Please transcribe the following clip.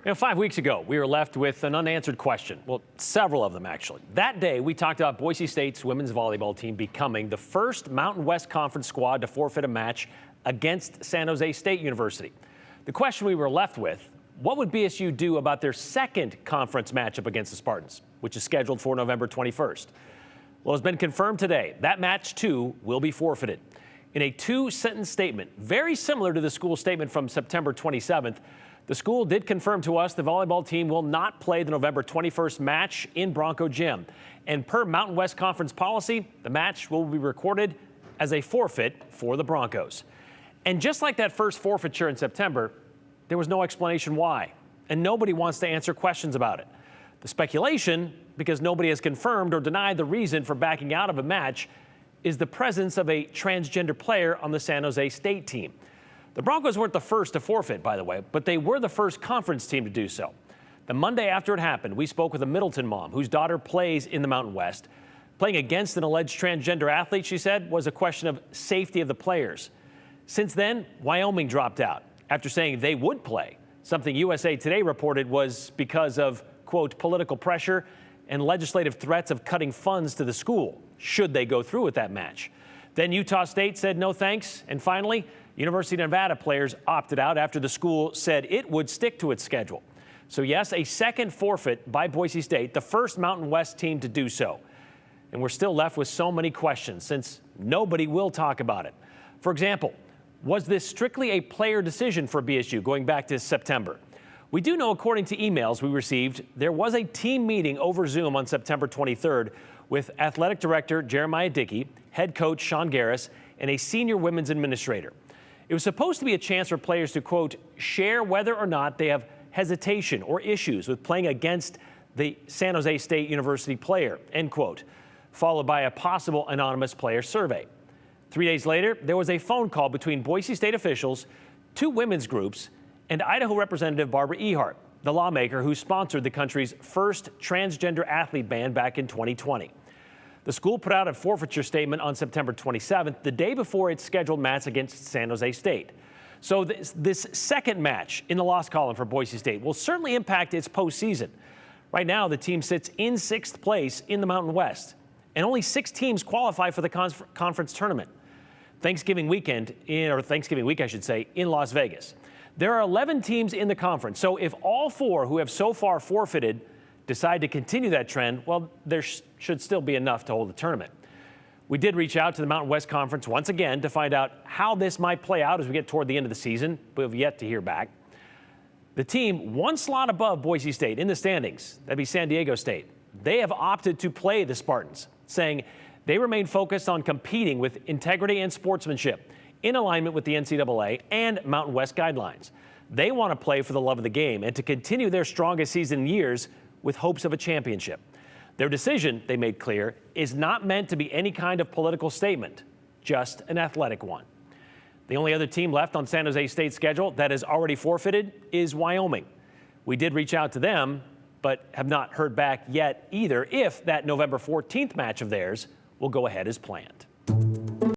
5 weeks ago, we were left with an unanswered question. Well, several of them, actually. That day, we talked about Boise State's women's volleyball team becoming the first Mountain West Conference squad to forfeit a match against San Jose State University. The question we were left with, what would BSU do about their second conference matchup against the Spartans, which is scheduled for November 21st? Well, it's been confirmed today that match, too, will be forfeited. In a two-sentence statement, very similar to the school statement from September 27th, the school did confirm to us the volleyball team will not play the November 21st match in Bronco Gym. And per Mountain West Conference policy, the match will be recorded as a forfeit for the Broncos. And just like that first forfeiture in September, there was no explanation why. And nobody wants to answer questions about it. The speculation, because nobody has confirmed or denied the reason for backing out of a match, is the presence of a transgender player on the San Jose State team. The Broncos weren't the first to forfeit, by the way, but they were the first conference team to do so. The Monday after it happened, we spoke with a Middleton mom whose daughter plays in the Mountain West. Playing against an alleged transgender athlete, she said, was a question of safety of the players. Since then, Wyoming dropped out after saying they would play. Something USA Today reported was because of, quote, political pressure and legislative threats of cutting funds to the school, should they go through with that match. Then Utah State said no thanks. And finally, University of Nevada players opted out after the school said it would stick to its schedule. So yes, a second forfeit by Boise State, the first Mountain West team to do so. And we're still left with so many questions since nobody will talk about it. For example, was this strictly a player decision for BSU going back to September? We do know, according to emails we received, there was a team meeting over Zoom on September 23rd with athletic director Jeremiah Dickey, head coach Sean Garris, and a senior women's administrator. It was supposed to be a chance for players to, quote, share whether or not they have hesitation or issues with playing against the San Jose State University player, end quote, followed by a possible anonymous player survey. 3 days later, there was a phone call between Boise State officials, two women's groups, and Idaho Representative Barbara Ehart, the lawmaker who sponsored the country's first transgender athlete ban back in 2020. The school put out a forfeiture statement on September 27th, the day before its scheduled match against San Jose State. So this second match in the loss column for Boise State will certainly impact its postseason. Right now, the team sits in sixth place in the Mountain West, and only 6 teams qualify for the conference tournament. Thanksgiving week, I should say, in Las Vegas. There are 11 teams in the conference, so if all 4 who have so far forfeited decide to continue that trend, well, there should still be enough to hold the tournament. We did reach out to the Mountain West Conference once again to find out how this might play out as we get toward the end of the season, but we've yet to hear back. The team, one slot above Boise State in the standings, that'd be San Diego State, they have opted to play the Spartans, saying they remain focused on competing with integrity and sportsmanship in alignment with the NCAA and Mountain West guidelines. They want to play for the love of the game and to continue their strongest season in years with hopes of a championship. Their decision, they made clear, is not meant to be any kind of political statement, just an athletic one. The only other team left on San Jose State's schedule that has already forfeited is Wyoming. We did reach out to them, but have not heard back yet either if that November 14th match of theirs will go ahead as planned.